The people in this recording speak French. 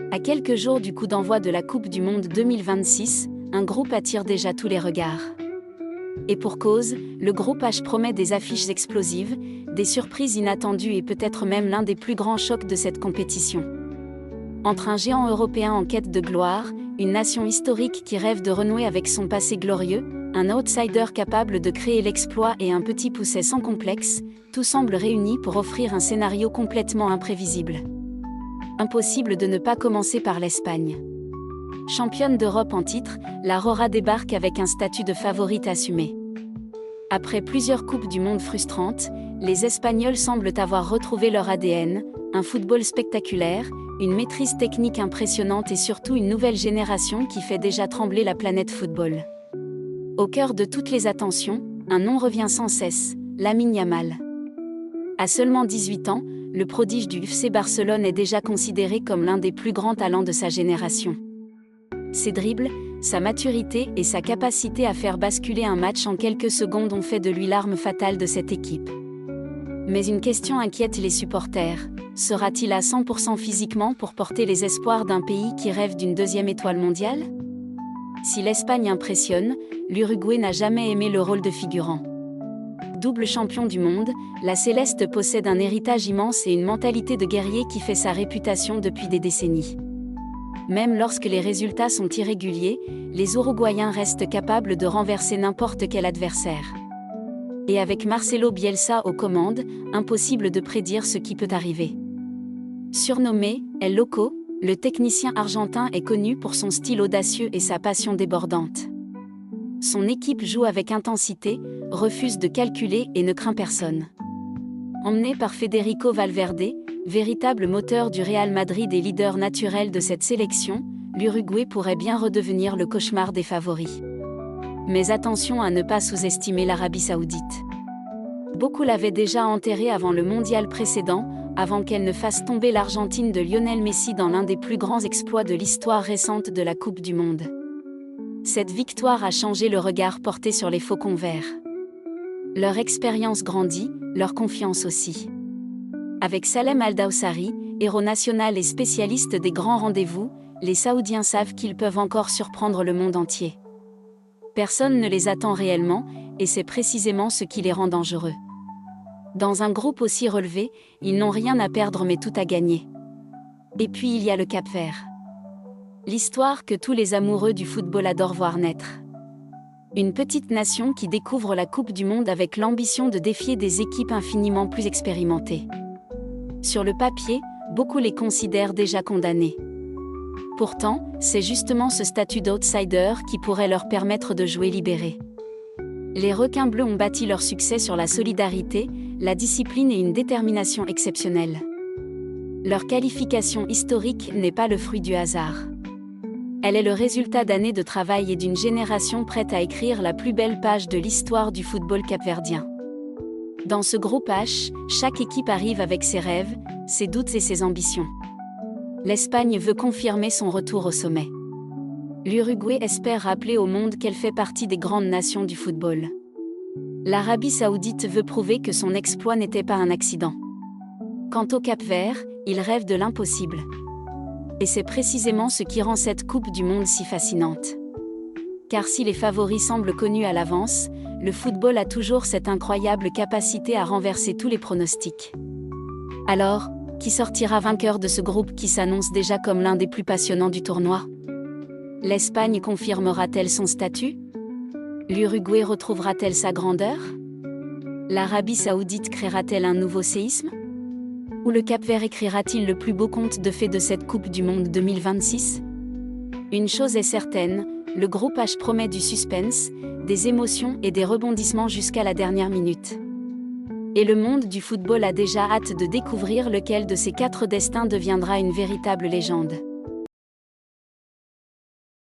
À quelques jours du coup d'envoi de la Coupe du Monde 2026, un groupe attire déjà tous les regards. Et pour cause, le groupe H promet des affiches explosives, des surprises inattendues et peut-être même l'un des plus grands chocs de cette compétition. Entre un géant européen en quête de gloire, une nation historique qui rêve de renouer avec son passé glorieux, un outsider capable de créer l'exploit et un petit pousset sans complexe, tout semble réuni pour offrir un scénario complètement imprévisible. Impossible de ne pas commencer par l'Espagne. Championne d'Europe en titre, la Rora débarque avec un statut de favorite assumé. Après plusieurs coupes du monde frustrantes, les Espagnols semblent avoir retrouvé leur ADN, un football spectaculaire, une maîtrise technique impressionnante et surtout une nouvelle génération qui fait déjà trembler la planète football. Au cœur de toutes les attentions, un nom revient sans cesse, Lamine Yamal. À seulement 18 ans, le prodige du FC Barcelone est déjà considéré comme l'un des plus grands talents de sa génération. Ses dribbles, sa maturité et sa capacité à faire basculer un match en quelques secondes ont fait de lui l'arme fatale de cette équipe. Mais une question inquiète les supporters, sera-t-il à 100% physiquement pour porter les espoirs d'un pays qui rêve d'une deuxième étoile mondiale ? Si l'Espagne impressionne, l'Uruguay n'a jamais aimé le rôle de figurant. Double champion du monde, la Céleste possède un héritage immense et une mentalité de guerrier qui fait sa réputation depuis des décennies. Même lorsque les résultats sont irréguliers, les Uruguayens restent capables de renverser n'importe quel adversaire. Et avec Marcelo Bielsa aux commandes, impossible de prédire ce qui peut arriver. Surnommé El Loco, le technicien argentin est connu pour son style audacieux et sa passion débordante. Son équipe joue avec intensité, refuse de calculer et ne craint personne. Emmené par Federico Valverde, véritable moteur du Real Madrid et leader naturel de cette sélection, l'Uruguay pourrait bien redevenir le cauchemar des favoris. Mais attention à ne pas sous-estimer l'Arabie Saoudite. Beaucoup l'avaient déjà enterrée avant le mondial précédent, avant qu'elle ne fasse tomber l'Argentine de Lionel Messi dans l'un des plus grands exploits de l'histoire récente de la Coupe du Monde. Cette victoire a changé le regard porté sur les Faucons verts. Leur expérience grandit, leur confiance aussi. Avec Salem Al-Dawsari, héros national et spécialiste des grands rendez-vous, les Saoudiens savent qu'ils peuvent encore surprendre le monde entier. Personne ne les attend réellement, et c'est précisément ce qui les rend dangereux. Dans un groupe aussi relevé, ils n'ont rien à perdre mais tout à gagner. Et puis il y a le Cap-Vert. L'histoire que tous les amoureux du football adorent voir naître. Une petite nation qui découvre la Coupe du Monde avec l'ambition de défier des équipes infiniment plus expérimentées. Sur le papier, beaucoup les considèrent déjà condamnés. Pourtant, c'est justement ce statut d'outsider qui pourrait leur permettre de jouer libérés. Les requins bleus ont bâti leur succès sur la solidarité, la discipline et une détermination exceptionnelle. Leur qualification historique n'est pas le fruit du hasard. Elle est le résultat d'années de travail et d'une génération prête à écrire la plus belle page de l'histoire du football capverdien. Dans ce groupe H, chaque équipe arrive avec ses rêves, ses doutes et ses ambitions. L'Espagne veut confirmer son retour au sommet. L'Uruguay espère rappeler au monde qu'elle fait partie des grandes nations du football. L'Arabie Saoudite veut prouver que son exploit n'était pas un accident. Quant au Cap-Vert, il rêve de l'impossible. Et c'est précisément ce qui rend cette Coupe du Monde si fascinante. Car si les favoris semblent connus à l'avance, le football a toujours cette incroyable capacité à renverser tous les pronostics. Alors, qui sortira vainqueur de ce groupe qui s'annonce déjà comme l'un des plus passionnants du tournoi ? L'Espagne confirmera-t-elle son statut ? L'Uruguay retrouvera-t-elle sa grandeur ? L'Arabie Saoudite créera-t-elle un nouveau séisme ? Ou le Cap-Vert écrira-t-il le plus beau conte de fées de cette Coupe du Monde 2026 ? Une chose est certaine, le groupe H promet du suspense, des émotions et des rebondissements jusqu'à la dernière minute. Et le monde du football a déjà hâte de découvrir lequel de ces 4 destins deviendra une véritable légende.